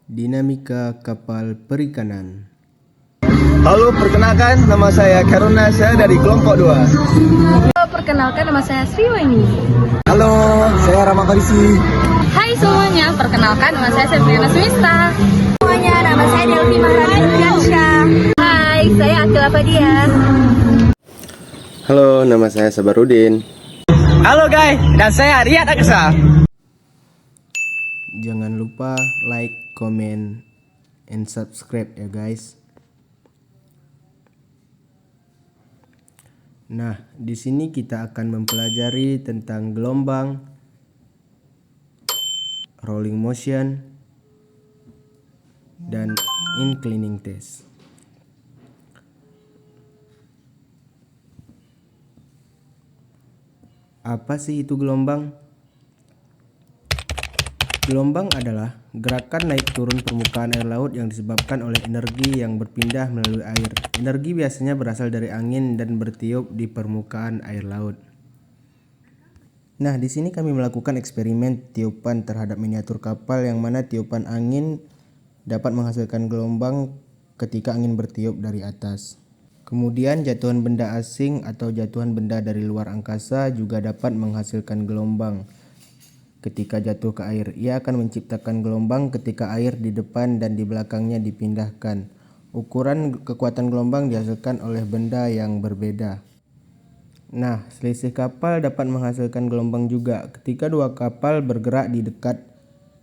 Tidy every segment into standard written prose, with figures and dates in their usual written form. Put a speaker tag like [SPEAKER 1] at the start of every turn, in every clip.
[SPEAKER 1] Dinamika kapal perikanan.
[SPEAKER 2] Halo, perkenalkan nama saya Karuna, saya dari kelompok 2.
[SPEAKER 3] Halo, perkenalkan nama saya Sriweni.
[SPEAKER 2] Halo, saya Rama Farisi.
[SPEAKER 3] Hai semuanya, perkenalkan nama saya Septriana Smista.
[SPEAKER 4] Semuanya, nama saya Delvi Maharani Nurdiansyah.
[SPEAKER 3] Hai, saya Akila Fadia.
[SPEAKER 1] Halo, nama saya Sabarudin.
[SPEAKER 2] Halo guys, dan saya Riyad Aksa.
[SPEAKER 1] Jangan lupa like, comment, and subscribe ya guys. Nah, di sini kita akan mempelajari tentang gelombang, rolling motion, dan inclining test. Apa sih itu gelombang? Gelombang adalah gerakan naik turun permukaan air laut yang disebabkan oleh energi yang berpindah melalui air. Energi biasanya berasal dari angin dan bertiup di permukaan air laut. Nah, di sini kami melakukan eksperimen tiupan terhadap miniatur kapal yang mana tiupan angin dapat menghasilkan gelombang ketika angin bertiup dari atas. Kemudian jatuhan benda asing atau jatuhan benda dari luar angkasa juga dapat menghasilkan gelombang. Ketika jatuh ke air, ia akan menciptakan gelombang ketika air di depan dan di belakangnya dipindahkan. Ukuran kekuatan gelombang dihasilkan oleh benda yang berbeda. Nah, selisih kapal dapat menghasilkan gelombang juga. Ketika dua kapal bergerak di dekat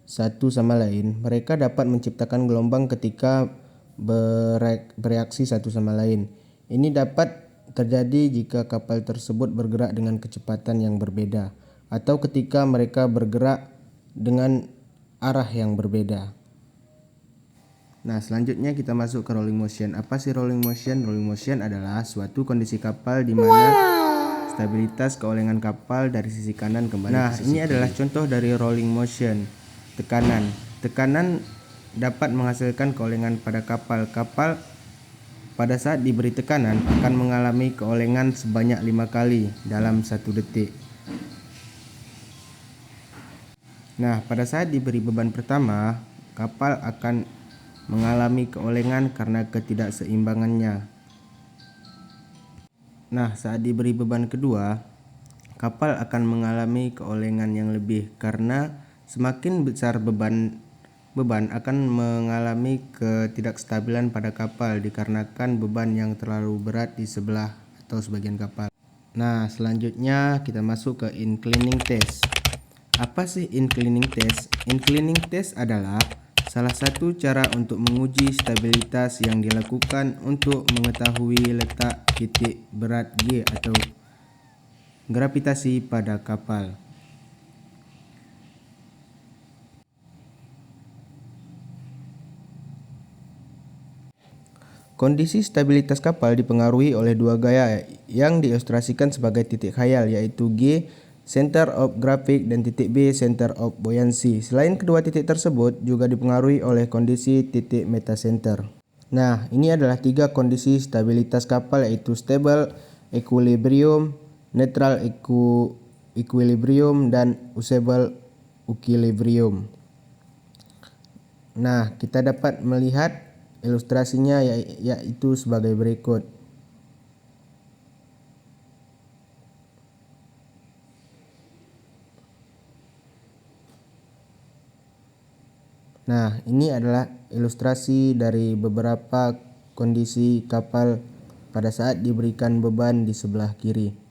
[SPEAKER 1] satu sama lain, mereka dapat menciptakan gelombang ketika bereaksi satu sama lain. Ini dapat terjadi jika kapal tersebut bergerak dengan kecepatan yang berbeda, atau ketika mereka bergerak dengan arah yang berbeda. Nah, selanjutnya kita masuk ke rolling motion. Apa sih rolling motion? Rolling motion adalah suatu kondisi kapal di mana stabilitas keolengan kapal dari sisi kanan kembali ke sisi kiri. Ini adalah contoh dari rolling motion. Tekanan. Tekanan dapat menghasilkan keolengan pada kapal. Kapal pada saat diberi tekanan akan mengalami keolengan sebanyak 5 kali dalam 1 detik. Nah, pada saat diberi beban pertama, kapal akan mengalami keolengan karena ketidakseimbangannya. Nah, saat diberi beban kedua, kapal akan mengalami keolengan yang lebih karena semakin besar beban akan mengalami ketidakstabilan pada kapal dikarenakan beban yang terlalu berat di sebelah atau sebagian kapal. Nah, selanjutnya kita masuk ke inclining test. Apa sih inclining test? Inclining test adalah salah satu cara untuk menguji stabilitas yang dilakukan untuk mengetahui letak titik berat G atau gravitasi pada kapal. Kondisi stabilitas kapal dipengaruhi oleh dua gaya yang diilustrasikan sebagai titik khayal, yaitu G, center of gravity, dan titik B, center of buoyancy. Selain kedua titik tersebut juga dipengaruhi oleh kondisi titik metacenter. Nah, ini adalah 3 kondisi stabilitas kapal, yaitu stable equilibrium, neutral equilibrium, dan unstable equilibrium. Nah, kita dapat melihat ilustrasinya yaitu sebagai berikut. Nah, ini adalah ilustrasi dari beberapa kondisi kapal pada saat diberikan beban di sebelah kiri.